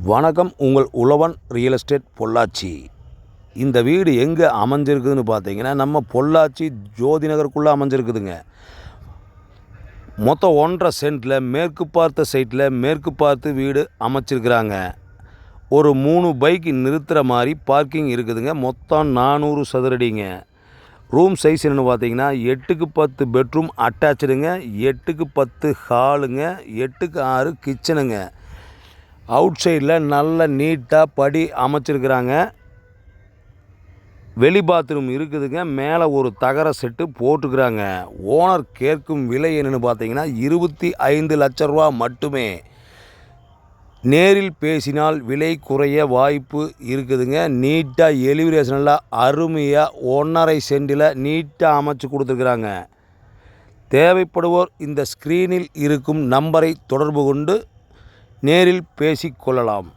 வணக்கம். உங்கள் உழவன் real estate Pollachi. இந்த வீடு எங்கே அமைஞ்சிருக்குதுன்னு பார்த்தீங்கன்னா, நம்ம பொள்ளாச்சி ஜோதி நகருக்குள்ளே அமைஞ்சிருக்குதுங்க. மொத்தம் 1.5 சென்ட்டில் மேற்கு பார்த்த சைட்டில் மேற்கு பார்த்து வீடு அமைச்சிருக்கிறாங்க. ஒரு 3 பைக் நிறுத்துகிற மாதிரி பார்க்கிங் இருக்குதுங்க. மொத்தம் 400 சதுரடிங்க. ரூம் சைஸ் என்னென்னு பார்த்தீங்கன்னா 8க்கு 10 பெட்ரூம் அட்டாச்சுடுங்க, 8க்கு 10 ஹாலுங்க, 8க்கு 6 கிச்சனுங்க. அவுட் சைடில் நல்ல நீட்டாக படி அமைச்சிருக்கிறாங்க. வெளி பாத்ரூம் இருக்குதுங்க. மேலே ஒரு தகர செட்டு போட்டுக்கிறாங்க. ஓனர் கேட்கும் விலை என்னென்னு பார்த்தீங்கன்னா 25 லட்ச ரூபா மட்டுமே. நேரில் பேசினால் விலை குறைய வாய்ப்பு இருக்குதுங்க. நீட்டாக எலிவேஷனில் அருமையாக 1.5 சென்டில் நீட்டாக அமைச்சு கொடுத்துருக்குறாங்க. தேவைப்படுவோர் இந்த ஸ்க்ரீனில் இருக்கும் நம்பரை தொடர்பு கொண்டு நேரில் பேசிக்கொள்ளலாம்.